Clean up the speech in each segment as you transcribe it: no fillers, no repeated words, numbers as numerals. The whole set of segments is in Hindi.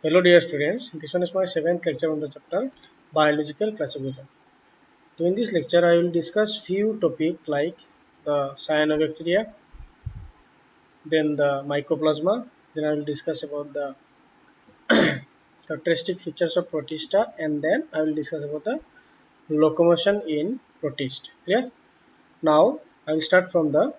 Hello dear students, this one is my 7th lecture on the chapter Biological Classification. So in this lecture I will discuss few topics like the cyanobacteria, then the mycoplasma, then I will discuss about the characteristic features of protista, and then I will discuss about the locomotion in protist. Clear? Now I will start from the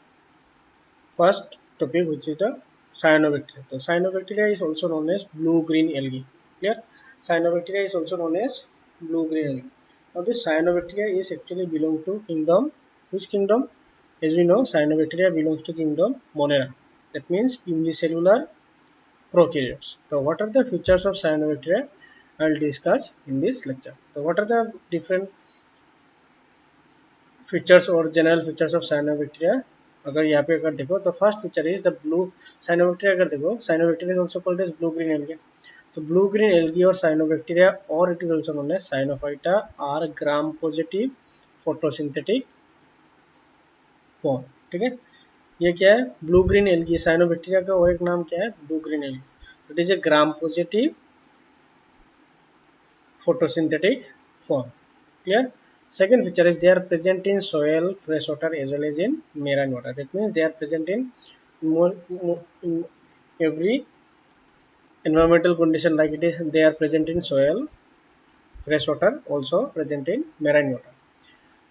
first topic, which is the cyanobacteria. So cyanobacteria is also known as blue-green algae. Clear? Cyanobacteria is also known as blue-green algae. Now this cyanobacteria is actually belong to kingdom. Which kingdom? As we know, cyanobacteria belongs to kingdom Monera. That means unicellular prokaryotes. So what are the features of cyanobacteria? I will discuss in this lecture. So what are the different features और जनरल फीचर्स ऑफ साइनोबैक्टीरिया अगर यहाँ पे अगर देखो तो first feature is the blue cyanobacteria अगर देखो cyanobacteria is also called as blue green algae तो ब्लू ग्रीन एल्गी और साइनोबैक्टीरिया और it is also known as cyanophyta are gram positive photosynthetic form ठीक है ये क्या है ब्लू ग्रीन एल्गी साइनोबैक्टीरिया का और एक नाम क्या है blue green algae it is a gram positive photosynthetic form clear second feature is they are present in soil fresh water as well as in marine water that means they are present in in every environmental condition like it is they are present in soil fresh water also present in marine water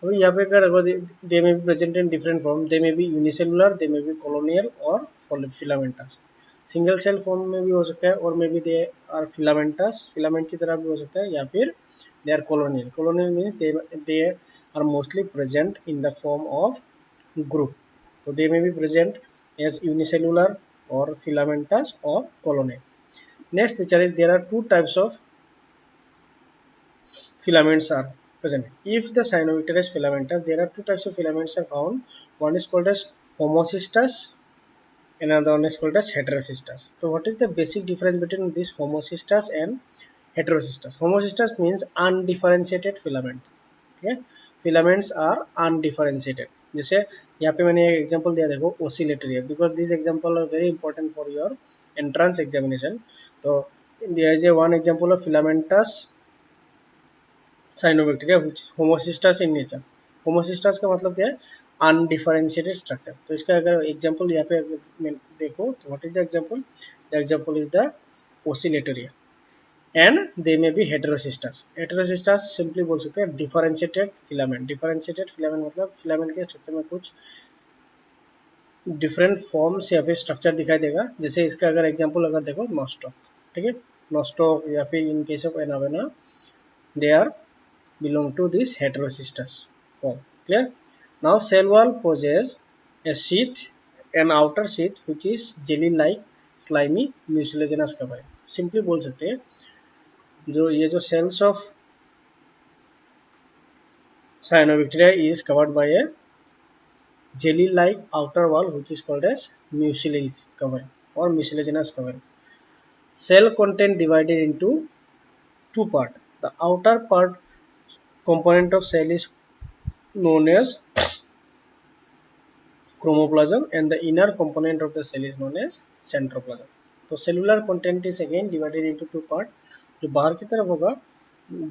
अभी यहाँ पे अगर they may be present in different form they may be unicellular they may be colonial or filamentous single cell form में भी हो सकता है और may be they are filamentous filament की तरह भी हो सकता है या फिर they are colonial colonial means they are mostly present in the form of group तो they may be present as unicellular और फिलामेंटस और colonial next feature is there are two types of filaments are present. If the cyanobacteria is filamentous, there are two types of filaments are found. One is called as homocystous, and another one is called as heterocystous. So, what is the basic difference between this homocystous and heterocystous? Homocystous means undifferentiated filament. Okay? Filaments are undifferentiated. जैसे यहाँ पे मैंने एक एग्जांपल दिया देखो oscillatory because this example are very important for your entrance examination तो there is a one example of filamentous cyanobacteria which homocysts in nature homocysts का मतलब क्या है अनडिफरेंशिएटेड स्ट्रक्चर तो इसका अगर एग्जांपल यहाँ पे देखो तो what is the example is the oscillatoria and they may be heterocysts heterocysts simply बोल सकते हैं डिफरेंशिएटेड फिलामेंट मतलब फिलामेंट के स्ट्रक्चर में कुछ डिफरेंट फॉर्म्स या फिर स्ट्रक्चर दिखाई देगा जैसे इसका अगर एग्जांपल अगर देखो नॉस्टॉक ठीक है नॉस्टॉक या फिर इन केस ऑफ एनावेना they are belong to this heterocystous form. Clear? Now cell wall possess a sheath, an outer sheath which is jelly-like slimy mucilaginous covering. Simply बोल सकते हैं जो ये जो cells of cyanobacteria is covered by a jelly-like outer wall which is called as mucilage covering or mucilaginous covering. Cell content divided into two parts. The outer part component of cell is known as chromoplasm and the inner component of the cell is known as centroplasm. तो cellular content is again divided into two parts. जो बाहर की तरफ होगा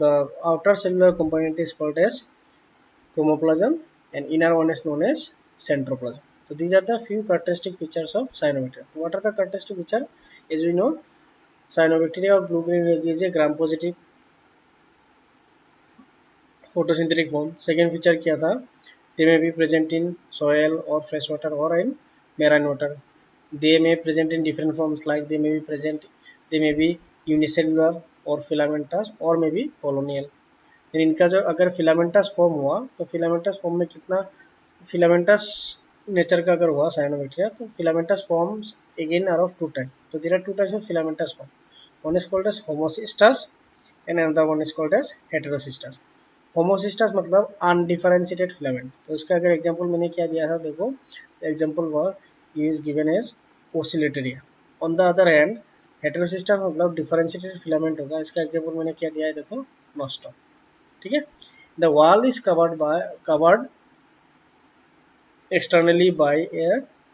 the outer cellular component is called as chromoplasm and inner one is known as centroplasm. So these are the few characteristic features of cyanobacteria. What are the characteristic features? As we know, cyanobacteria or blue-green algae is a gram-positive photosynthetic form. Second feature क्या था? They may be present in soil or fresh water or in marine water. They may present in different forms like they may be unicellular or filamentous or may be colonial. फिर इनका जो अगर filamentous form हुआ तो filamentous form में कितना filamentous नेचर का अगर हुआ साइनोबैक्टीरिया तो filamentous forms again are of two types. So there are two types of filamentous form. One is called as homocystous and another one is called as heterocystous. होमोसिस्टस मतलब अनडिफरेंशिएटेड फिलामेंट तो इसका अगर एग्जांपल मैंने क्या दिया था देखो example were is given as oscillatoria on the other hand heterocysts मतलब डिफरेंशिएटेड फिलामेंट होगा इसका एग्जांपल मैंने क्या दिया है देखो नॉस्टॉक ठीक है the wall is covered externally by a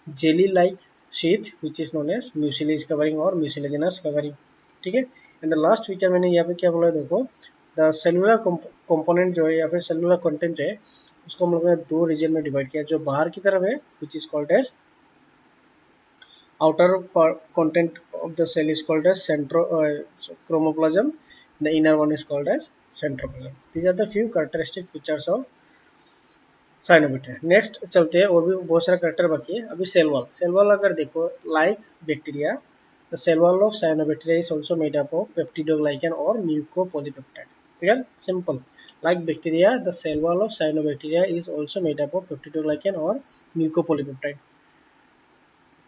jelly like sheath which is known as mucilage covering or mucilaginous covering ठीक है। एंड द लास्ट फीचर मैंने यहाँ पे क्या बोला है देखो, द सेलुलर कंपोनेंट जो है या फिर सेलुलर कंटेंट जो है उसको हम लोगों ने दो रीजन में डिवाइड किया, जो बाहर की तरफ है which is called as outer content of the cell is called as chromoplasm. The inner one is called as centroplasm. These are the few characteristic features of cyanobacteria. Next चलते हैं, और भी बहुत सारा करेक्टर बाकी है। अभी सेल वॉल, सेल वॉल अगर देखो like bacteria, the cell wall of cyanobacteria is also made up of peptidoglycan और mucopolypeptide. Clear, simple. Like bacteria, the cell wall of cyanobacteria is also made up of peptidoglycan और mucopolypeptide.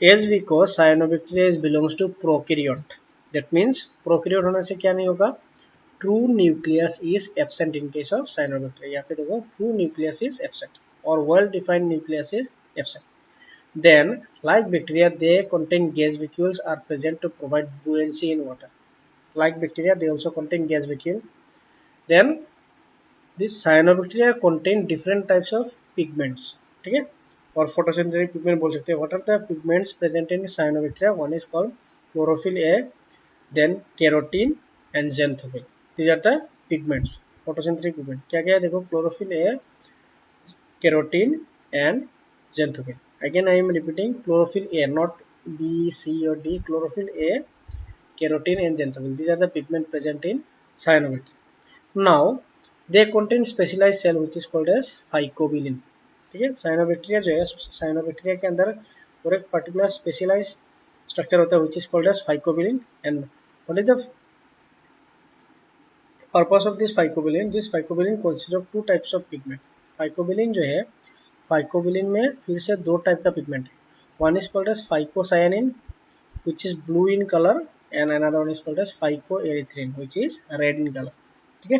As because cyanobacteria is belongs to prokaryote, that means prokaryote होने से क्या नहीं होगा, true nucleus is absent in case of cyanobacteria। यहाँ पे देखो true nucleus is absent or well defined nucleus is absent। Then like bacteria they contain gas vacuoles are present to provide buoyancy in water। Like bacteria they also contain gas vacuole। Then this cyanobacteria contain different types of pigments, ठीक है, और फोटोसिंथेटिक पिगमेंट बोल सकते हैं। What are the pigments present in cyanobacteria? One is called chlorophyll A, then carotene and xanthophyll. These are the pigments, photosynthetic pigment. क्या क्या है देखो, chlorophyll A, carotene and xanthophyll. Again I am repeating, chlorophyll A, not B C और D, chlorophyll A, carotene and xanthophyll. These are the pigment present in cyanobacteria. Now they contain specialised cell which is called as phycobilin. ठीक है, साइनोबैक्टीरिया जो है, साइनोबैक्टीरिया के अंदर और एक पर्टिकुलर स्पेशलाइज स्ट्रक्चर होता है which is called as phycobilin. And what is the purpose of this phycobilin? This phycobilin consist of two types of pigment. Phycobilin जो है, फाइकोबिलिन में फिर से दो टाइप का पिगमेंट है। One is called as phycocyanin which is blue in color and another one is called as phycoerythrin which is red in color। ठीक है,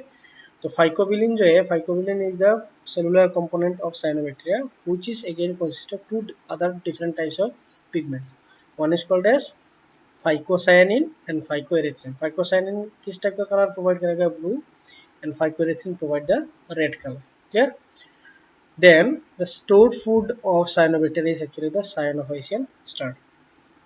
तो फाइकोबिलिन जो है, phycobilin is the cellular component of cyanobacteria which is again consist of two other different types of pigments. One is called as phycocyanin and phycoerythrin. Phycocyanin किस टाइप का कलर प्रोवाइड करेगा? Blue, and phycoerythrin provide the red colour. Clear? Then the stored food of cyanobacteria is actually the cyanophycean starch.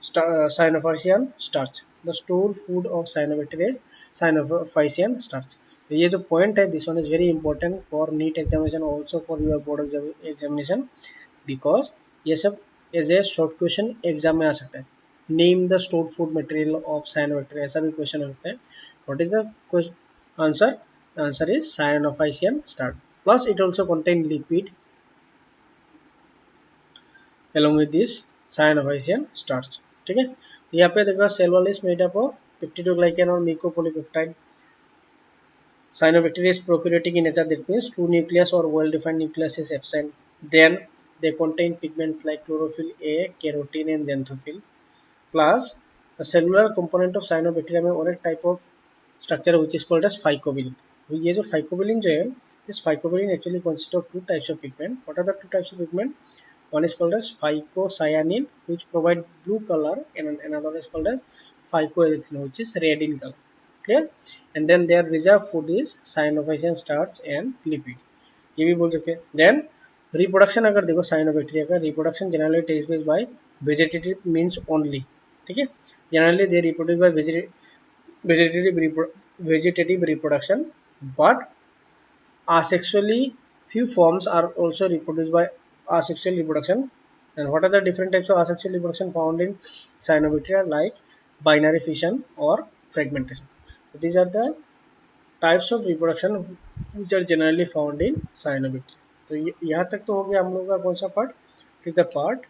Cyanophycean starch, the store food of cyanobacteria is cyanophycean starch. तो ये जो पॉइंट है, this one is very important for NEET examination, also for your board examination, because ये सब as a short question exam में आ सकता है। Name the store food material of cyanobacteria, ऐसा भी क्वेश्चन होता है। What is the answer? The answer is cyanophycean starch, plus it also contain lipid along with this cyanophysian starch। ठीक है, तो यहाँ पे देखो cell wall is made up of peptidoglycan और mucopolypeptide. Cyanobacteria is prokaryotic in nature, that means true nucleus or well defined nucleus is absent। Then they contain pigments like chlorophyll A, carotene and xanthophyll। Plus the cellular component of cyanobacteria में और एक type of structure which is called as phycobilin। तो ये जो phycobilin जो है, this phycobilin actually consists of two types of pigment। What are the two types of pigment? One is called as phycocyanin which provide blue color and another is called as phycoerythrin which is red in color। Clear? And then their reserve food is cyanophysian starch and lipid, ये भी बोल सकते हैं। देन रिप्रोडक्शन अगर देखो साइनोबैक्टीरिया का, reproduction generally takes place by vegetative means only. ठीक है, generally they reproduce by vegetative reproduction, but asexually few forms are also reproduced by asexual reproduction। And what are the different types of asexual reproduction found in cyanobacteria? Like binary fission or fragmentation। So these are the types of reproduction which are generally found in cyanobacteria। तो यहाँ तक तो हो गया हम लोग का कौन सा पार्ट? इज द पार्ट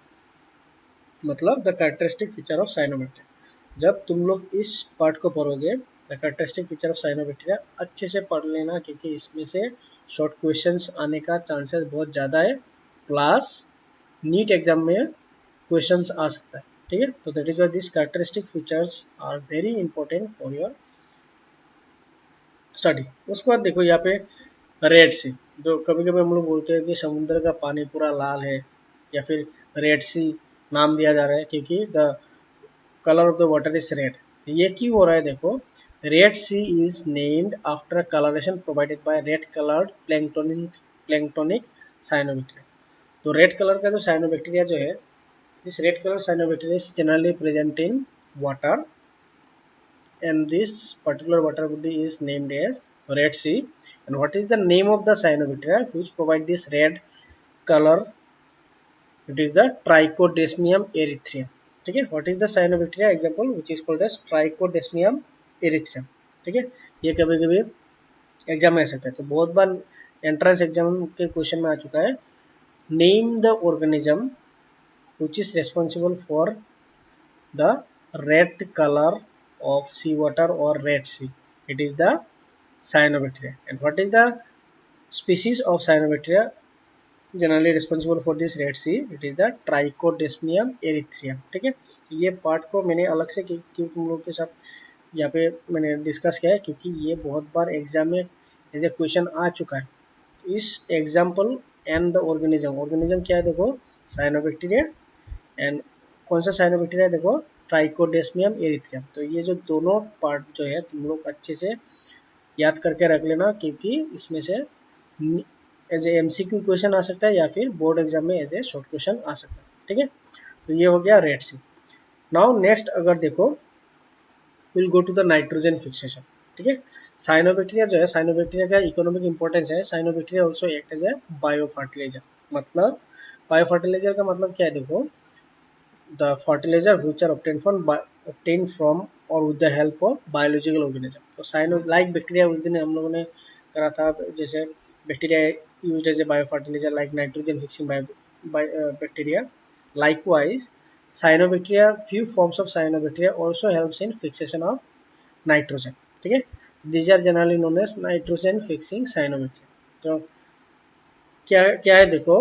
मतलब the characteristic feature of cyanobacteria. जब तुम लोग इस पार्ट को पढ़ोगे, the characteristic feature of cyanobacteria, अच्छे से पढ़ लेना क्योंकि इसमें से शॉर्ट क्वेश्चंस आने का चांसेस बहुत ज़्यादा है, प्लस नीट एग्जाम में क्वेश्चंस आ सकता है। ठीक है, तो that is why this characteristic features are very important for your study. उसके बाद देखो यहाँ पे रेड सी, जो कभी कभी हम लोग बोलते हैं कि समुद्र का पानी पूरा लाल है या फिर रेड सी नाम दिया जा रहा है क्योंकि the colour of the water is red. ये क्यों हो रहा है? देखो, Red Sea is named after colouration provided by red coloured planktonic cyanobacteria. तो रेड कलर का जो साइनोबैक्टीरिया जो है, this red colour cyanobacteria is generally present in water and this particular water body is named as Red Sea. And what is the name of the cyanobacteria which provide this red color? It is the Trichodesmium erythraeum. ठीक है, what is the cyanobacteria example which is called as Trichodesmium erythraeum. ठीक है, ये कभी कभी एग्जाम में आ सकता है, तो बहुत बार एंट्रेंस एग्जाम के क्वेश्चन में आ चुका है. Name the organism which is responsible for the red color of seawater or Red Sea. It is the cyanobacteria. And what is the species of cyanobacteria generally responsible for this Red Sea? It is the Trichodesmium erythraeum. ठीक है, ये पार्ट को मैंने अलग से क्यों तुम लोग के साथ यहाँ पे मैंने डिस्कस किया है, क्योंकि ये बहुत बार एग्जाम में एज ए क्वेश्चन आ चुका है. इस एग्जाम्पल एंड द ऑर्गेनिज्म क्या है देखो, साइनोबैक्टीरिया. एंड कौन सा साइनोबैक्टीरिया देखो, ट्राइकोडेस्मियम एरिथ्रियम. तो ये जो दोनों पार्ट जो है तुम लोग अच्छे से याद करके रख लेना, क्योंकि इसमें से एज ए एमसीक्यू क्वेश्चन आ सकता है या फिर बोर्ड एग्जाम में एज ए शॉर्ट क्वेश्चन आ सकता है. ठीक है, तो ये हो गया रेड सी. नाउ नेक्स्ट अगर देखो, will go to the nitrogen fixation. ठीक है, साइनोबैक्टीरिया जो है, साइनोबैक्टीरिया का इकोनॉमिक इंपॉर्टेंस है. Cyanobacteria also act as a bio fertiliser. मतलब बायो फर्टिलाइजर का मतलब क्या है देखो, the fertilizer which are obtained from or with the help of biological organism. तो साइनो लाइक बैक्टीरिया उस दिन हम लोगों ने करा था, जैसे bacteria used as a bio fertiliser like nitrogen fixing bacteria. Likewise, cyanobacteria, few forms of cyanobacteria also helps in fixation of nitrogen. ठीक है, these are generally known as nitrogen fixing cyanobacteria. तो क्या क्या है देखो,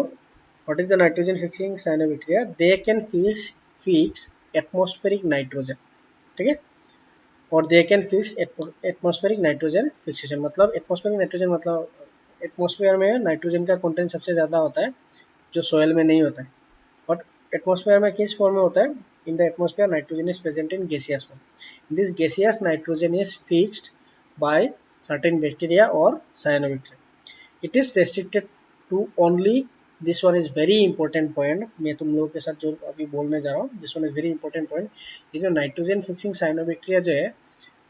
what is the nitrogen fixing cyanobacteria? They can fix atmospheric nitrogen. ठीक है, और they can fix atmospheric nitrogen fixation. मतलब atmospheric nitrogen मतलब एटमॉस्फेयर में नाइट्रोजन का कंटेंट सबसे ज़्यादा होता है जो सोयल में नहीं होता है. बट एटमॉस्फेयर में किस फॉर्म में होता है? In the atmosphere nitrogen is present in gaseous form. This gaseous nitrogen is fixed by certain bacteria और cyanobacteria. It is restricted to only, this one is very important point, मैं तुम लोगों के साथ जो अभी बोलने जा रहा हूँ, this one is very important point. ये जो नाइट्रोजन फिक्सिंग साइनोबैक्टीरिया जो है,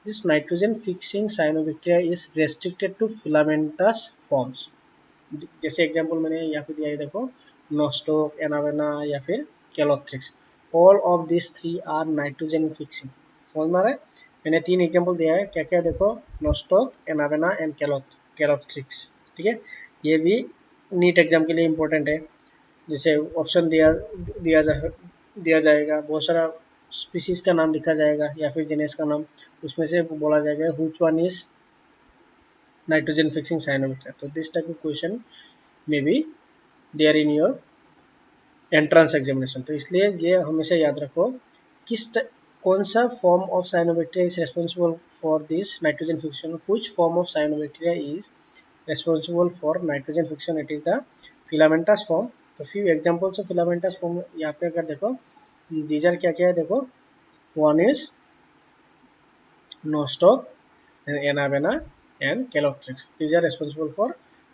this nitrogen fixing cyanobacteria is restricted to filamentous forms. जैसे एग्जांपल मैंने यहाँ पे दिया है देखो, नोस्टोक, एनावेना या फिर calothrix. All of this three are nitrogen fixing. समझ में आ रहा है? मैंने 3 एग्जांपल दिया है, क्या क्या देखो, नोस्टोक, एनावेना एंड कैलोथ्रिक्स. ठीक है, ये भी नीट एग्जाम के लिए इम्पोर्टेंट है. जैसे ऑप्शन दिया जाएगा, बहुत सारा स्पीसीज का नाम लिखा जाएगा या फिर जेनेस का नाम, उसमें से बोला जाएगा which one is nitrogen fixing cyanobacteria. तो this type of question may be there in your entrance examination. तो इसलिए ये हमेशा याद रखो, कौन सा form of cyanobacteria is responsible for this nitrogen fixation. Which form of cyanobacteria is responsible for nitrogen fixation? It is the filamentous form. तो few examples of filamentous form यहाँ पे अगर देखो, दीज आर क्या क्या है देखो, वन इज नोस्टॉक, एनावेना and Calothrix. These are responsible for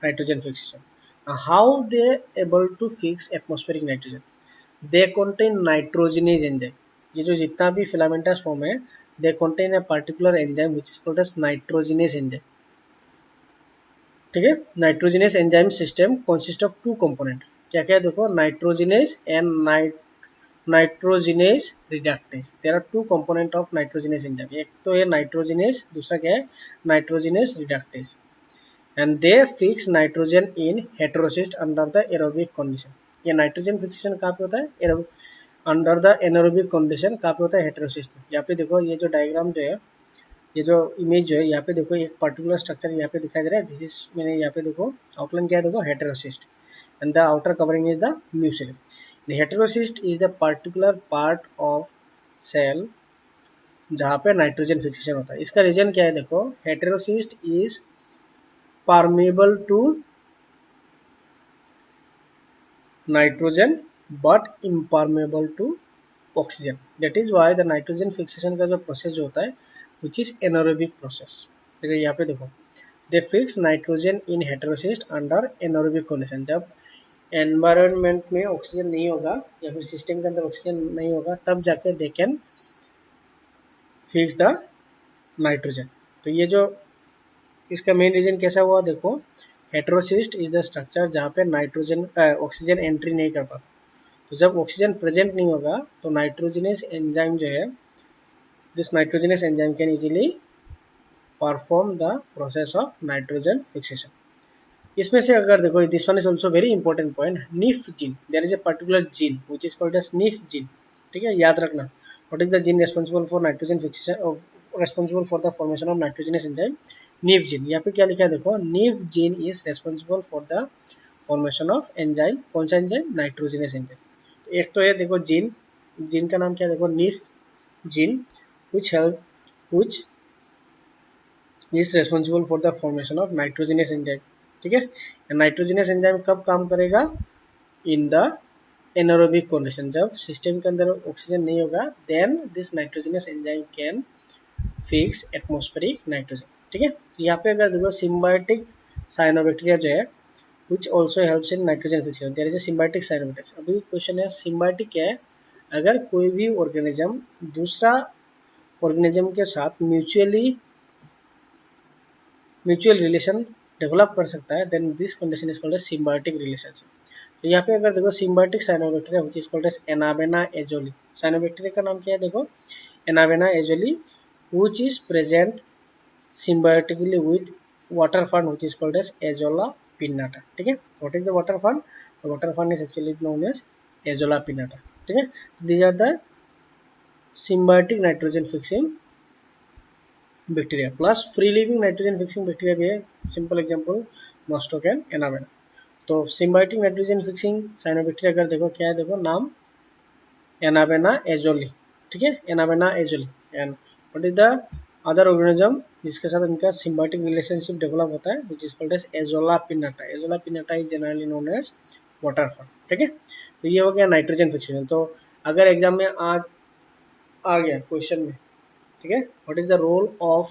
nitrogen fixation. How they able to fix atmospheric nitrogen? They contain nitrogenase enzyme. ये जो जितना भी filamentous form है, they contain a particular enzyme which is called as nitrogenase enzyme. ठीक है, nitrogenase enzyme system consist of 2 component. क्या क्या देखो, nitrogenase and nitrogenase reductase. There are 2 component of nitrogenase enzyme. एक तो है नाइट्रोजिनेज, दूसरा क्या है, nitrogenase reductase. And they fix nitrogen in heterocyst under the aerobic condition. ये नाइट्रोजन फिक्सेशन कहाँ पे होता है? अंडर द एनारोबिक कंडीशन कहाँ पे होता है? हेटेरोसिस्ट. यहाँ पे देखो, ये जो डायग्राम जो है, ये जो इमेज जो है, यहाँ पे देखो एक पर्टिकुलर स्ट्रक्चर यहाँ पे दिखाई दे रहा है. दिस इज, मैंने यहाँ पे देखो आउटलाइन क्या है देखो, heterocyst, and the outer covering is the mucilus. The heterocyst is the particular part of cell जहाँ पे नाइट्रोजन फिक्सेशन होता है. इसका रीजन क्या है देखो, heterocyst is permeable to nitrogen but impermeable to oxygen. That is why the nitrogen fixation का जो प्रोसेस जो होता है, विच इज एनारोबिक प्रोसेस. ठीक है, यहाँ पे देखो, दे fix nitrogen in heterocyst under anaerobic condition. जब एनवायरनमेंट में ऑक्सीजन नहीं होगा या फिर सिस्टम के अंदर ऑक्सीजन नहीं होगा, तब जाके they can fix the nitrogen. तो ये जो इसका मेन रीजन कैसा हुआ देखो, हेटेरोसिस्ट इज द स्ट्रक्चर जहाँ पे नाइट्रोजन ऑक्सीजन एंट्री नहीं कर पाता। तो जब ऑक्सीजन प्रेजेंट नहीं होगा तो नाइट्रोजनस एंजाइम जो है, this nitrogenase enzyme can easily perform the process of nitrogen fixation. इसमें से अगर देखो, this one is also very important point, nif gene, there is a particular gene which is called as nif gene. ठीक है, याद रखना, what is the gene responsible for nitrogen fixation, responsible for the formation of nitrogenase enzyme, nif gene. यहाँ पे क्या लिखा है देखो, nif gene is responsible for the formation of enzyme, कौन सा एंजाइम, नाइट्रोजनस एंजाइम। एक तो है देखो जीन, जीन का नाम क्या है देखो, nif gene, which help which is responsible for the formation of nitrogenous enzyme। ठीक है, नाइट्रोजनस एंजाइम कब काम करेगा, इन द एनारोबिक कंडीशन, जब सिस्टम के अंदर ऑक्सीजन नहीं होगा, then this nitrogenase enzyme can fix atmospheric nitrogen. ठीक है, यहाँ पे अगर देखो सिम्बायोटिक साइनोबैक्टीरिया जो है which also helps in nitrogen fixation, there is a symbiotic cyanobacteria। अभी क्वेश्चन है सिम्बायोटिक क्या है, अगर कोई भी ऑर्गेनिज्म दूसरा ऑर्गेनिज्म के साथ म्यूचुअल रिलेशन डेवलप कर सकता है, then this condition is called as symbiotic relationship. तो यहाँ पे अगर देखो symbiotic cyanobacteria which is called as anabaena azollae, cyanobacteria का नाम क्या है देखो, anabaena azollae, which is present symbiotically with water fund which is called as Azolla pinnata। ठीक है, what is the water fund, the water fund is actually known as Azolla pinnata। ठीक है, these are the symbiotic nitrogen fixing bacteria, plus free living nitrogen fixing bacteria भी है, सिंपल एग्जांपल मॉस्टोक एंड एनाबेना। तो सिम्बायोटिक नाइट्रोजन फिक्सिंग साइनोबैक्टीरिया अगर देखो क्या है देखो, नाम एनाबेना एजोली। ठीक है, anabaena azollae. And what is the other organism जिसके साथ इनका सिम्बायोटिक रिलेशनशिप डेवलप होता है, which is called as azolla pinnata. Azolla pinnata is generally known as water fall. ठीक है, तो ये हो गया नाइट्रोजन फिक्सेशन। तो अगर एग्जाम में आज आ गया क्वेश्चन में, ठीक है, what is the role of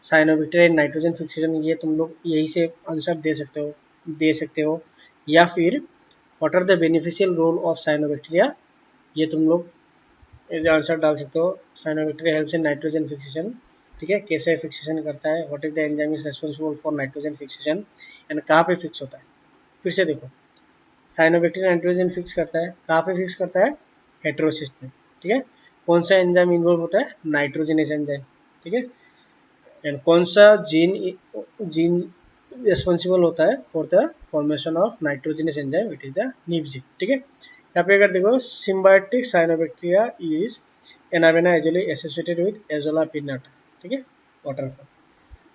cyanobacteria in nitrogen fixation, ये तुम लोग यही से आंसर दे सकते हो, या फिर what are the beneficial role of cyanobacteria, ये तुम लोग एज आंसर डाल सकते हो। Cyanobacteria helps in nitrogen fixation. ठीक है, कैसे फिक्सेशन करता है, what is the enzyme is responsible for nitrogen fixation, and कहाँ पे फिक्स होता है। फिर से देखो, साइनोबैक्टीरिया नाइट्रोजन फिक्स करता है, कहाँ पे फिक्स करता है, हेटेरोसिस्ट में। ठीक है, कौन सा एंजाइम इन्वॉल्व होता है, नाइट्रोजनस एंजाइम। ठीक है, एंड कौन सा जीन जीन रेस्पॉन्सिबल होता है for the formation of nitrogenase enzyme, it is the nif gene. ठीक है, यहाँ पे अगर देखो symbiotic cyanobacteria is anabaena azollae associated with azolla pinnata. ठीक है, वाटरफॉल।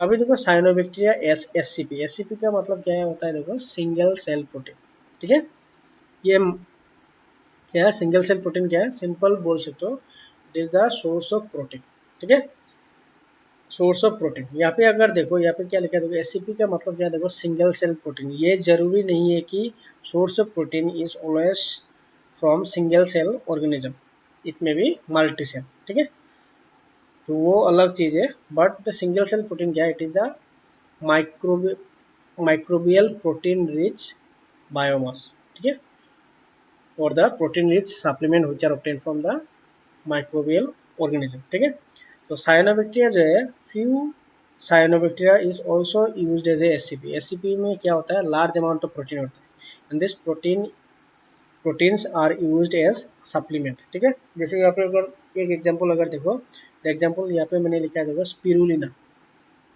अभी देखो साइनोबैक्टीरिया एससीपी, एससीपी का मतलब क्या है होता है देखो, सिंगल सेल प्रोटीन। ठीक है, ये क्या है, सिंगल सेल प्रोटीन क्या है, सिंपल बोल सकते हो, it is the source of protein. ठीक है, सोर्स ऑफ प्रोटीन। यहाँ पे अगर देखो, यहाँ पे क्या लिखा है देखो, एससीपी का मतलब क्या है देखो, सिंगल सेल प्रोटीन। ये जरूरी नहीं है कि source of protein is always from single cell organism, it may be multi cell. ठीक है, तो वो अलग चीज है, but the single cell protein क्या है, it is the microbial protein rich biomass. ठीक है, और the protein rich supplement which are obtained from the microbial organism. ठीक है, तो साइनोबैक्टीरिया जो है, few cyanobacteria is also used as a SCP. SCP में क्या होता है, लार्ज अमाउंट ऑफ प्रोटीन होता है, and this proteins are used as supplement. ठीक है, जैसे यहाँ पे अगर एक एग्जांपल अगर देखो, एग्जांपल यहाँ पे मैंने लिखा है देखो, स्पिरुलिना।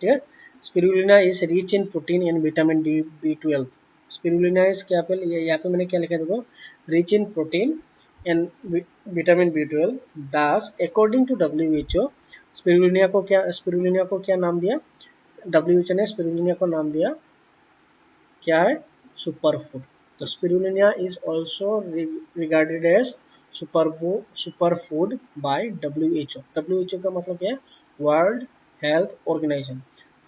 ठीक है, spirulina is rich in protein and vitamin D B12। Spirulina is क्या पे, यहाँ पे मैंने क्या लिखा है देखो, rich in protein and vitamin B12। That's according to WHO, spirulina को क्या नाम दिया, WHO ने स्पिरुलिना को नाम दिया क्या है, सुपर फूड। तो spirulina is also regarded as super food by WHO। WHO का मतलब क्या है, World Health Organization.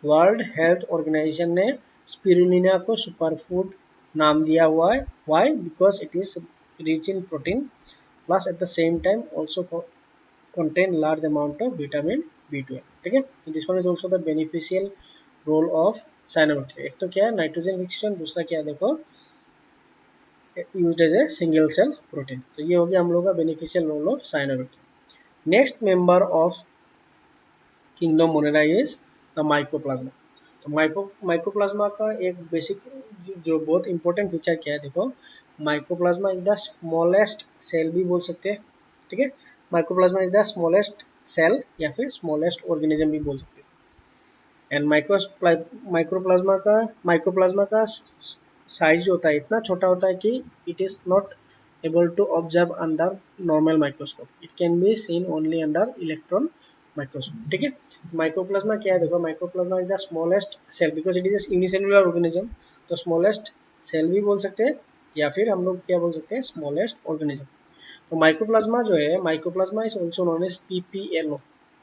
World Health Organization ने स्पिरुलिना को सुपर फूड नाम दिया हुआ है। Why, because it is rich in protein, plus at the same time also contain large amount of vitamin B12। ठीक है, तो this one is also the beneficial role of cyanobacteria. एक तो क्या है नाइट्रोजन फिक्सेशन, दूसरा क्या है देखो, used as a single cell protein. तो ये हो गया हम लोग का beneficial role of cyanobacteria. Next member of kingdom Monera is the mycoplasma. तो माइकोप्लाज्मा का एक बेसिक जो बहुत इंपॉर्टेंट फीचर क्या है देखो, mycoplasma is the smallest cell भी बोल सकते हैं, ठीक है। Mycoplasma is the smallest cell या फिर स्मॉलेस्ट ऑर्गेनिज्म भी बोल सकते हैं। एंड माइक्रोप्लाज्मा का साइज जो होता है इतना छोटा होता है कि it is not able to observe under normal microscope. It can be seen only under electron microscope, ठीक है। माइक्रोप्लाज्मा क्या है देखो, microplasma is the smallest cell because it is unicellular organism. तो स्मॉलेस्ट सेल भी बोल सकते हैं या फिर हम लोग क्या बोल सकते हैं, स्मॉलेस्ट ऑर्गेनिज्म। तो माइक्रोप्लाज्मा जो है, microplasma is also known as PPLO,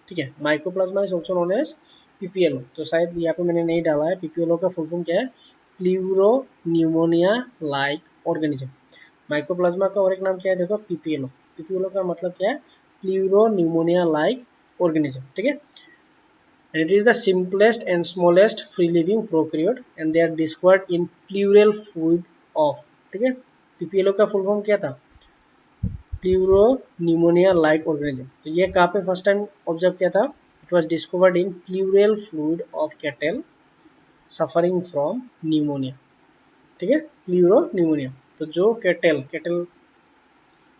ठीक है। Microplasma is also known as PPLO. तो शायद यहाँ पे मैंने नहीं डाला है, पीपीएलओ का फुल फॉर्म क्या है, pleuropneumonia like organism. Mycoplasma का और एक नाम क्या है देखो, पीपीएलओ। पीपीएलओ का मतलब क्या है, प्लूरो न्यूमोनिया लाइक ऑर्गेनिज्म, ठीक है। And it is the simplest and smallest free living prokaryote and they are described in pleural fluid of, ठीक है। पीपीएलओ का फुल फॉर्म क्या था, प्लूरो न्यूमोनिया लाइक ऑर्गेनिज्म। तो ये कहाँ पे फर्स्ट टाइम ऑब्जर्व किया था, it was discovered in pleural fluid of cattle suffering from pneumonia, ठीक है, प्लूरो न्यूमोनिया। तो जो cattle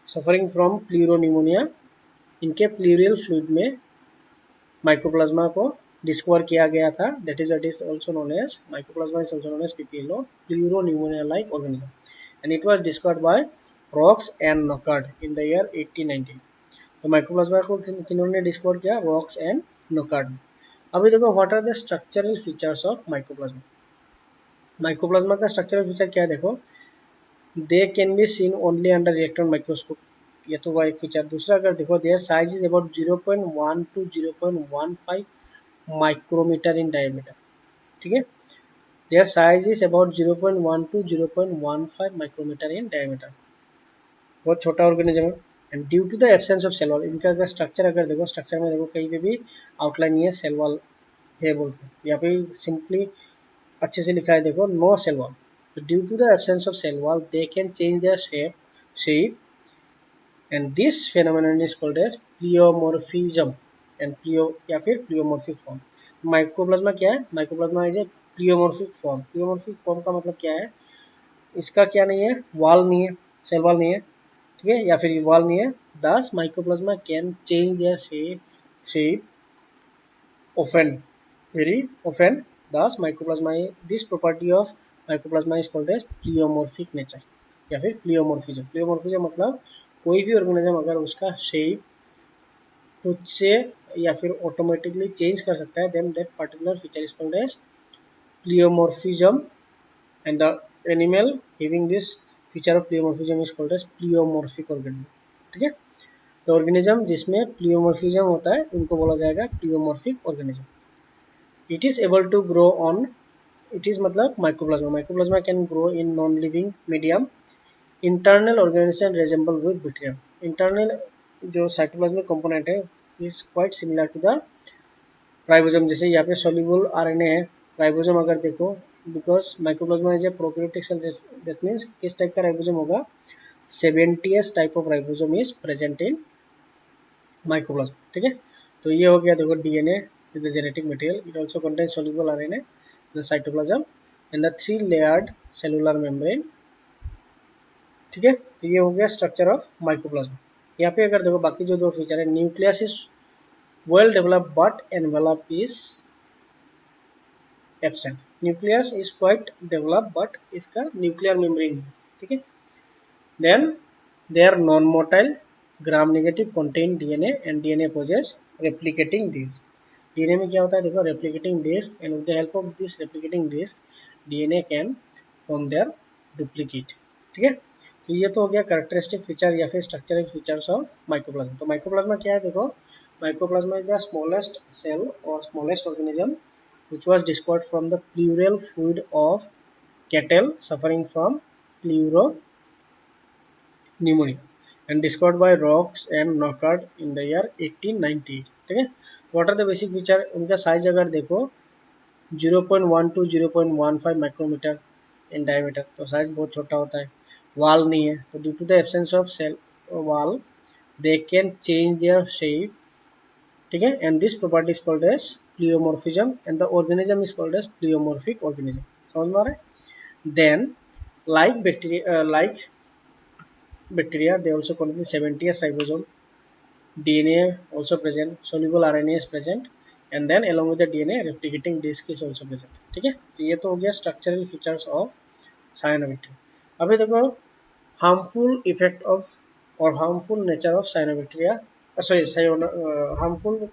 suffering from pleuropneumonia, इनके प्लूरल फ्लूइड में माइकोप्लाज्मा को डिस्कवर किया गया था, that is also known as mycoplasma is also known as PPLO, pleuropneumonia like organism. And it was discovered by Roux and Nocard in the year 1819। तो माइकोप्लाज्मा को किन्होंने डिस्कवर किया, रॉक्स एंड नॉकर्ड। अभी देखो what are the structural features of mycoplasma. Mycoplasma का स्ट्रक्चरल फीचर क्या है देखो, they can be seen only under electron microscope, ये तो वह एक फीचर। दूसरा अगर देखो, their size is about 0.1 to 0.15 micrometre in diameter, ठीक है। Their size is about 0.1 to 0.15 micrometre in diameter, बहुत छोटा ऑर्गेनिज्म है। And due to the absence of cell wall, इनका अगर स्ट्रक्चर अगर देखो, स्ट्रक्चर में देखो कहीं पे भी आउटलाइन नहीं है सेल वॉल है बोल के, यहाँ पे सिंपली अच्छे से लिखा है देखो, नो सेल वॉल। तो due to the absence of cell wall they can change their shape and this phenomenon is called as pleomorphism and या फिर प्लियोमॉर्फिक फॉर्म। माइक्रोप्लाज्मा क्या है, microplasma is A pleomorphic form. Pleomorphic form का मतलब क्या है, इसका क्या नहीं है, वॉल नहीं है, सेल वॉल नहीं है, ठीक है, या फिर वॉल नहीं है। दस mycoplasma can change their shape often, very often। thus microplasma, this property of mycoplasma is called as pleomorphic nature या फिर प्लियोमॉर्फिज्म। प्लियोमॉर्फिज्म मतलब कोई भी ऑर्गेनिज्म अगर उसका शेप खुद से या फिर ऑटोमेटिकली चेंज कर सकता है, then that particular feature is called as pleomorphism and the animal having this feature of pleomorphism is called as pleomorphic organism, ठीक है। तो ऑर्गेनिज्म जिसमें प्लियोमॉर्फिज्म होता है उनको बोला जाएगा pleomorphic organism. It is able to grow on, it is मतलब microplasma, microplasma can grow in non living medium. Internal organisation resemble with bacterium, internal जो साइटोप्लाज्मिक कंपोनेंट है is quite similar to the ribosome. जैसे यहाँ पे सोल्यूबल आरएनए है, राइबोसोम अगर देखो, because microplasma is a prokaryotic cell, that means किस टाइप का राइबोसोम होगा, 70th type of ribosome is present in microplasma, ठीक है। तो ये हो गया देखो DNA is the genetic material, it also contain soluble RNA the cytoplasm and the 3 layered cellular membrane, ठीक है। तो ये हो गया स्ट्रक्चर ऑफ माइक्रोप्लाज्मा। यहाँ पे अगर देखो बाकी जो दो फीचर है, nucleus is well developed but envelope is absent, nucleus is quite developed but इसका न्यूक्लियर मेम्ब्रेन, ठीक है। Then they are non motile, gram negative contain DNA and DNA possess replicating disc. DNA में क्या होता है देखो, replicating disc, and with the help of this replicating disc DNA can form their duplicate, ठीक है। तो ये तो हो गया कैरेक्टरिस्टिक फीचर या फिर स्ट्रक्चरल फीचर्स ऑफ माइक्रोप्लाज्मा। तो माइक्रोप्लाज्मा क्या है देखो, microplasma is the smallest cell और smallest organism which was discovered from the pleural fluid of cattle suffering from pneumonia and discovered by Rocks and Knockard in the year 1898, ठीक है। what are the basic feature, उनका साइज अगर देखो 0.1 to 0.15 माइक्रोमीटर इन डायमीटर, तो साइज बहुत छोटा होता है। वाल नहीं है, तो due to the absence of cell wall they can change their shape, ठीक है, and this property is called as pleomorphism and the organism is called as pleomorphic organism. समझ में आ रहा है? Then like bacteria they also contain 70s ribosome, DNA also present, soluble RNA is present, and then along with the DNA replicating disk is also present। ठीक है, तो ये तो हो गया स्ट्रक्चरल फीचर्स ऑफ साइनोबैक्टीरिया। अभी देखो हार्मफुल इफेक्ट ऑफ और harmful nature of cyanobacteria, sorry harmful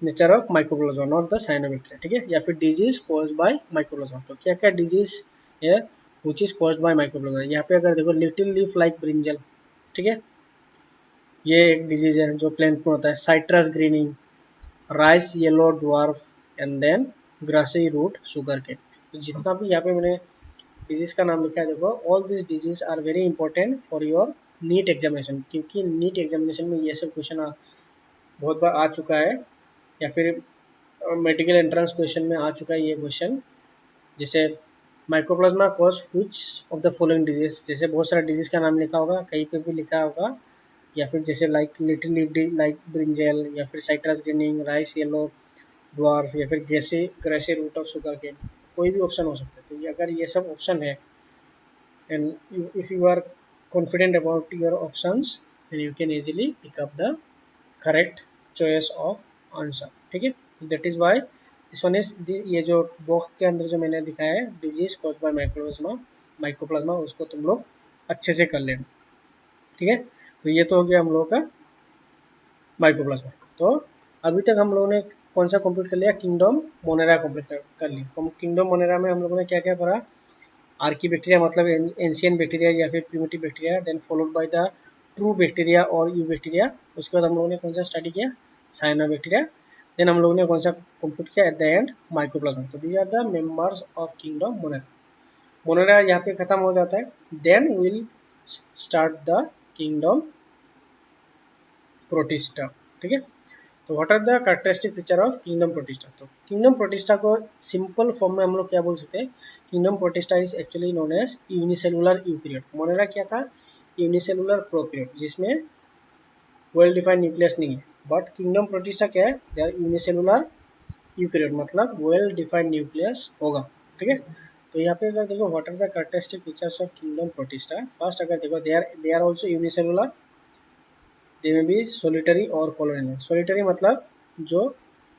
nature of mycoplasma not the cyanobacteria. ठीक है, या फिर डिजीज कॉज्ड बाय माइक्रोप्लाज्मा। तो क्या क्या डिजीज है which is caused by mycoplasma? यहाँ पे अगर देखो लिटिल लीफ लाइक ब्रिंजल, ठीक है, ये एक डिजीज है जो प्लांट में होता है। Citrus greening, rice yellow dwarf, and then grassy root sugar cane. तो जितना भी यहाँ पे मैंने डिजीज का नाम लिखा है, देखो all this disease are very important for your NEET examination, क्योंकि नीट एग्जामिनेशन में ये सब क्वेश्चन बहुत बार आ चुका है, या फिर मेडिकल एंट्रेंस क्वेश्चन में आ चुका है ये क्वेश्चन। जैसे mycoplasma cause which of the following disease, जैसे बहुत सारा डिजीज का नाम लिखा होगा, कहीं पे भी लिखा होगा, या फिर जैसे like little leaf like brinjal, या फिर citrus greening, rice yellow dwarf, या फिर grassy root of sugar cane, कोई भी ऑप्शन हो सकता है। तो ये अगर ये सब ऑप्शन है and if you are confident about your options then you can easily pick up the correct choice of answer। ठीक है, that is why this one is ये जो बॉक्स के अंदर जो मैंने दिखाया है डिजीज कॉज्ड बाय माइक्रोप्लाज्मा उसको तुम लोग अच्छे से कर लेना। ठीक है, तो ये तो हो गया हम लोगों का माइक्रोप्लाज्मा। तो अभी तक हम लोगों ने कौन सा कंप्लीट कर लिया? किंगडम मोनेरा कंप्लीट कर लिया। किंगडम मोनेरा में हम लोगों ने क्या क्या पढ़ा? आर्की बैक्टीरिया मतलब एंशियंट बैक्टीरिया या फिर primitive bacteria, then followed by the true bacteria और यू बैक्टीरिया। उसके बाद हम लोगों ने कौन सा स्टडी किया? साइनोबैक्टीरिया। देन हम लोगों ने कौन सा कंप्लीट किया एट द एंड? माइक्रोप्लाज्मा। तो these are the members of kingdom Monera. Monera यहाँ पे खत्म हो जाता है, then will start the kingdom protista. ठीक है, तो what are the characteristic feature of kingdom Protista? तो किंगडम प्रोटिस्टा को सिंपल फॉर्म में हम लोग क्या बोल सकते हैं? Kingdom Protista is actually known as unicellular eukaryote. Monera क्या था? यूनिसेलुलर प्रोकैरियोट जिसमें वेल डिफाइंड न्यूक्लियस नहीं है। बट किंगडम प्रोटिस्टा क्या है? दे आर यूनिसेलुलर यूकैरियोट मतलब वेल डिफाइंड न्यूक्लियस होगा। ठीक है, तो यहाँ पे अगर देखो what are the characteristic features of kingdom Protista, first अगर देखो they are also unicellular, they may be solitary और कॉलोनियल। सोलिटरी मतलब जो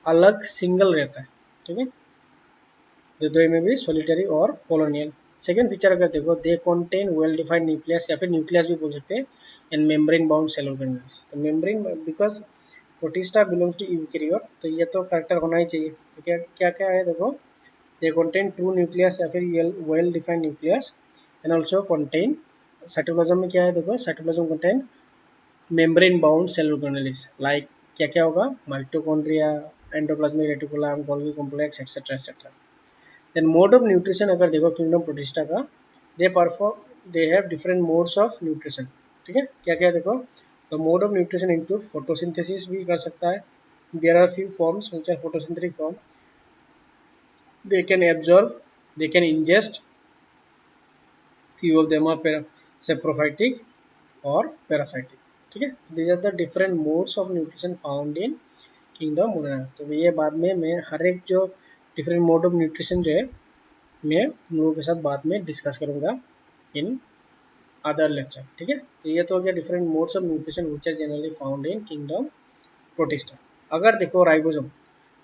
अलग सिंगल रहता है। ठीक है, दो में भी सोलिटरी और कॉलोनियल। सेकेंड फीचर अगर देखो they contain well defined nucleus या फिर न्यूक्लियस भी बोल सकते हैं, and membrane bound cell organelles. तो membrane because protista belongs to eukaryote, तो ये तो कैरेक्टर होना ही चाहिए। तो क्या क्या क्या है देखो, दे कंटेन ट्रू न्यूक्लियस या फिर well defined nucleus, and also contain cytoplasm में क्या है देखो, cytoplasm contain membrane bound cell organelles like क्या क्या होगा? Mitochondria, endoplasmic reticulum, Golgi complex etcetera etcetera. Then mode of nutrition अगर देखो किंगडम प्रोटिस्टा का, they have different modes of nutrition. ठीक है, क्या क्या देखो, the mode of nutrition include photosynthesis भी कर सकता है। There are few forms which are photosynthetic form, they can absorb, they can ingest, few of them are saprophytic or parasitic। ठीक है, these are the different modes of nutrition found in kingdom Monera. तो ये बाद में मैं हर एक जो डिफरेंट मोड ऑफ न्यूट्रिशन जो है मैं हम लोगों के साथ बाद में डिस्कस करूंगा इन अदर लेक्चर। ठीक है, तो ये तो हो गया different modes of nutrition which are generally found in kingdom Protista. अगर देखो राइबोसोम,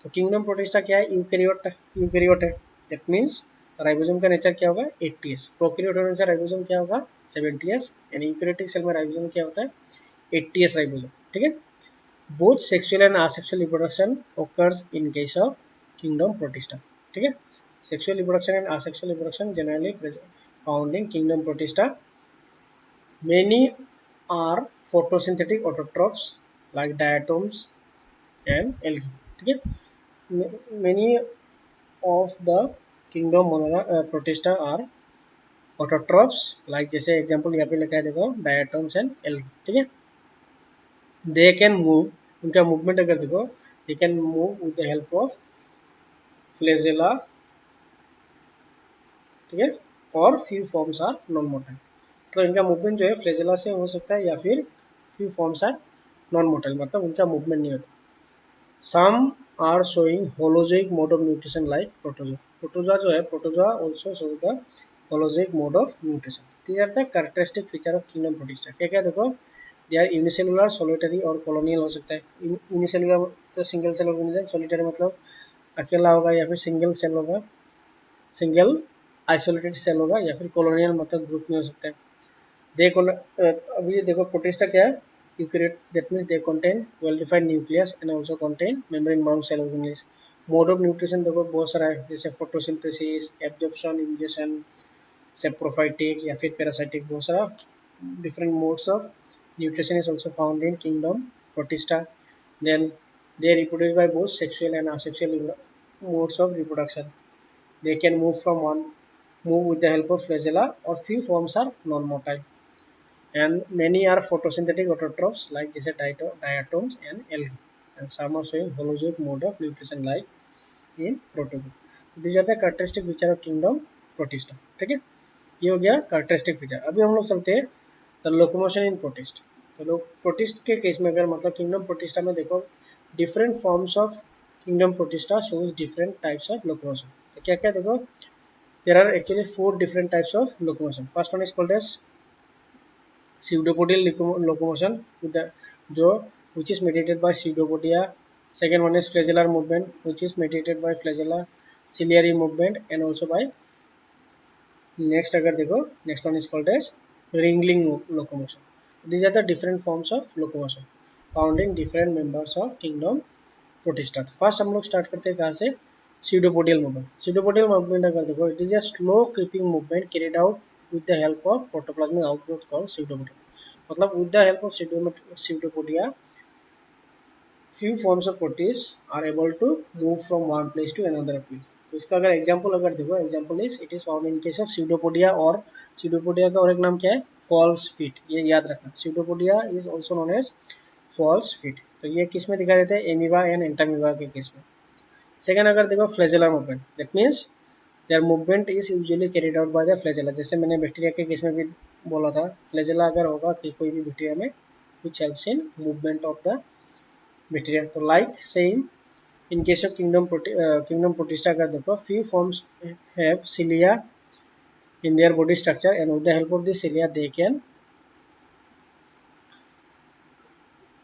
तो किंगडम प्रोटिस्टा क्या है? यूकैरियोट है, दैट मीन्स राइबोसोम का नेचर क्या होगा? 80s। प्रोकैरियोट होने से राइबोसोम क्या होगा? 70s। यानी यूकैरियोटिक सेल में राइबोसोम क्या होता है? 80s ribosome. ठीक है, both sexual and asexual reproduction occurs in case of kingdom protista। ठीक है, sexual reproduction and asexual reproduction generally found in kingdom protista. Many are photosynthetic autotrophs like diatoms and algae। ठीक है, many of the kingdom protista are autotrophs like जैसे एग्जांपल यहाँ पे लिखा है देखो diatoms and algae। ठीक है, they can move, उनका मूवमेंट अगर देखो they can move with the help of flagella। ठीक है, और few forms are non motile, तो इनका मूवमेंट जो है फ्लैजेला से हो सकता है या फिर few forms are non motile मतलब उनका मूवमेंट नहीं होता। Some are showing holozoic mode of mutation like protozoa. Protozoa जो है, protozoa also show the holozoic mode of mutation. These are the characteristic feature of kingdom Protista. क्या क्या देखो, दे आर यूनिसेलुलर, सोलिटरी और कॉलोनियल हो सकता है। यूनिसेलुलर तो सिंगल सेल ऑर्गेनिज्म, सोलिटरी मतलब अकेला होगा या फिर सिंगल सेल होगा, सिंगल आइसोलेटेड सेल होगा, या फिर कॉलोनियल मतलब ग्रुप में हो सकता है। देखो अभी देखो प्रोटिस्टा क्या है, eukaryote, that means they contain well defined nucleus and also contain membrane bound cell organelles. Mode of nutrition देखो बहुत सारा है, जैसे फोटोसिंथेसिस, एब्जॉर्प्शन, इंजेक्शन, सेप्रोफाइटिक या फिर पैरासाइटिक, बहुत सारा different modes of nutrition is also found in kingdom protista. Then they reproduce by both sexual and asexual modes of reproduction. They can move with the help of flagella, or few forms are non-motile. And many are photosynthetic autotrophs like जैसे diatoms and algae. And some are showing holozoic mode of nutrition like in protozoa. These are the characteristic feature of kingdom protista. ठीक है, ये हो गया characteristic feature. अभी हम लोग चलते हैं द लोकोमोशन इन प्रोटिस्ट। तो लोग प्रोटिस्ट के केस में अगर मतलब किंगडम प्रोटिस्टा में देखो, different forms of kingdom Protista shows different types of locomotion. तो क्या क्या देखो, there are actually 4 different types of locomotion. First one is called as pseudopodial locomotion with the जो which is mediated by pseudopodia. Second one is flagellar movement which is mediated by flagella, ciliary movement and also by next अगर देखो next one is called as ringling locomotion. These are the different forms of locomotion found in different members of kingdom protista. First हम लोग स्टार्ट करते हैं कहाँ से, pseudopodial movement. Pseudopodial movement अगर देखो, it is a slow creeping movement carried out with the help of protoplasmic outgrowth called pseudopodia. मतलब with the help of pseudopodia few forms of protists are able to move from one place to another place. तो इसका अगर एग्जांपल अगर देखो, example is it is found in case of pseudopodia, और pseudopodia का और एक नाम क्या है, फॉल्स फीट, ये याद रखना। pseudopodia is also known as false feet. तो ये किस में दिखाई देते हैं, एमीबा एंड एंटामीबा के केस में। सेकंड अगर देखो flagellar movement, that means their movement is usually carried out by the flagella. जैसे मैंने बैक्टीरिया के केस में भी बोला था, फ्लैजेला अगर होगा कि कोई भी बैक्टीरिया में, which helps in movement of the bacteria. तो like same in case of kingdom protista का देखो, few forms have cilia in their body structure and with the help of this cilia they can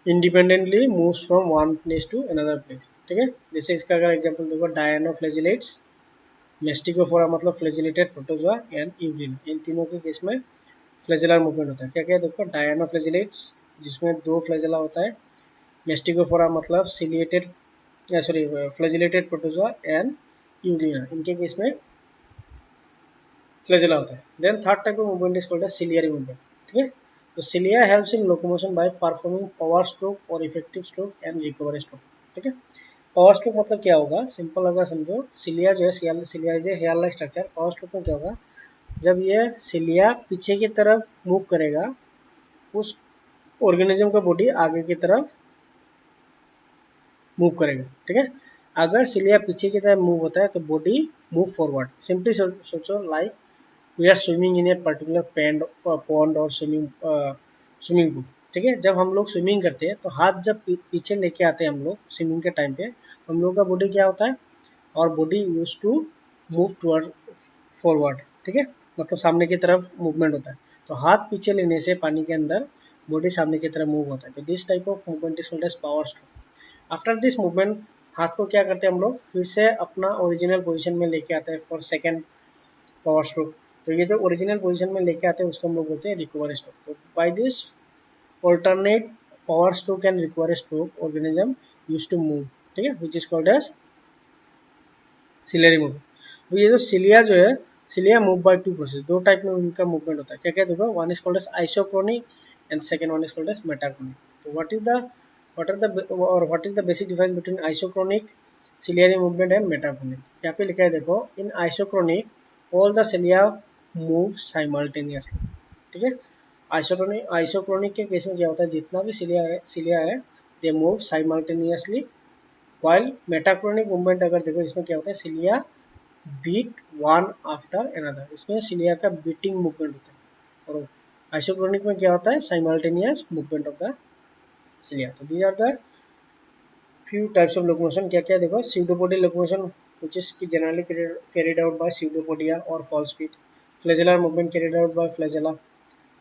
independently moves from one place to another place। ठीक है, जैसे इसका अगर एग्जांपल देखो, डायनोफ्लैजिलेट्स, मेस्टिकोफोरा मतलब फ्लैजिलेटेड प्रोटोजोआ एंड यूग्लिना, इन तीनों के केस में फ्लैजेलर मूवमेंट होता है। क्या क्या देखो, डायनोफ्लैजिलेट्स जिसमें 2 फ्लैजेला होता है, मेस्टिकोफोरा मतलब ciliated sorry flagellated protozoa and euglena, इनके केस में फ्लैजेला होता है। Then third type of movement is called as ciliary movement. ठीक है, तो cilia helps in locomotion by performing power stroke और effective stroke and recovery stroke. ठीक है, पावर स्ट्रोक मतलब क्या होगा, सिंपल अगर समझो, सिलिया जो है, cilia is a hair like structure. Power stroke में क्या होगा, जब ये सिलिया पीछे की तरफ मूव करेगा, उस ऑर्गेनिज्म का बॉडी आगे की तरफ मूव करेगा। ठीक है, अगर सिलिया पीछे की तरफ मूव होता है तो बॉडी मूव फॉरवर्ड। सिंपली सोचो like we are swimming in a particular pond और स्विमिंग पूल। ठीक है, जब हम लोग स्विमिंग करते हैं तो हाथ जब पीछे लेके आते हैं हम लोग स्विमिंग के टाइम पे, तो हम लोग का बॉडी क्या होता है, और body use to move toward forward. ठीक है, मतलब सामने की तरफ मूवमेंट होता है। तो हाथ पीछे लेने से पानी के अंदर बॉडी सामने की तरफ मूव होता है। तो this type of movement is called as power stroke. After this movement हाथ को क्या करते हैं हम लोग, फिर से अपना ओरिजिनल पोजीशन में लेके आते हैं फॉर सेकेंड पावर स्ट्रोक। तो ये जो ओरिजिनल पोजीशन में लेके आते हैं उसको हम लोग बोलते हैं रिकवर स्ट्रोक। तो by this alternate power stroke and recover stroke organism use to move. ठीक है, which is called as ciliary movement. तो ये जो सिलिया जो है, cilia move by two process, 2 type में उनका मूवमेंट होता है। क्या क्या देखो, one is called as isochronic and second one is called as metachronic. तो what is the basic difference between isochronic ciliary movement and metachronic. यहाँ पे लिखा है देखो, in isochronic all the cilia move simultaneously. ठीक है, आइसोक्रोनिक के केस में क्या होता है, जितना भी सिलिया है they move simultaneously, while metachronic movement अगर देखो, इसमें क्या होता है, cilia beat one after another, इसमें सिलिया का बीटिंग मूवमेंट होता है। और आइसोक्रोनिक में क्या होता है, simultaneous movement of the cilia. तो these are the few types of locomotion क्या क्या देखो pseudopodal locomotion which is generally carried out by pseudopodia or false feet, flagellar movement carried out by flagella,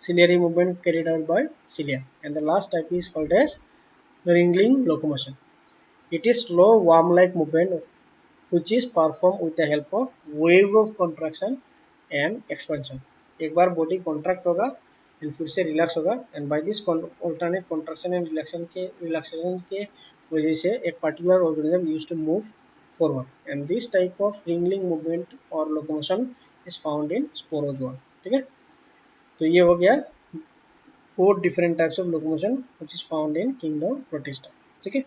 ciliary movement carried out by cilia, and the last type is called as ringling locomotion. It is slow worm like movement which is performed with the help of wave of contraction and expansion. एक बार बॉडी कॉन्ट्रैक्ट होगा एंड फिर से रिलैक्स होगा and by this alternate contraction and relaxation के वजह से एक particular organism use to move forward and this type of wriggling movement और locomotion is found in sporozoa. ठीक है, तो ये हो गया 4 different types of locomotion which is found in kingdom protista. ठीक है,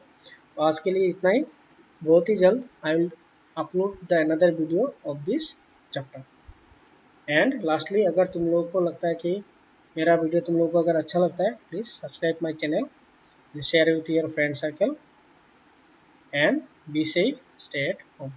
तो आज के लिए इतना ही. बहुत ही जल्द I will upload the another video of this chapter. And lastly अगर तुम लोगों को लगता है कि मेरा वीडियो तुम लोगों को अगर अच्छा लगता है, please subscribe my channel, share with your friend circle, and be safe, stay at home.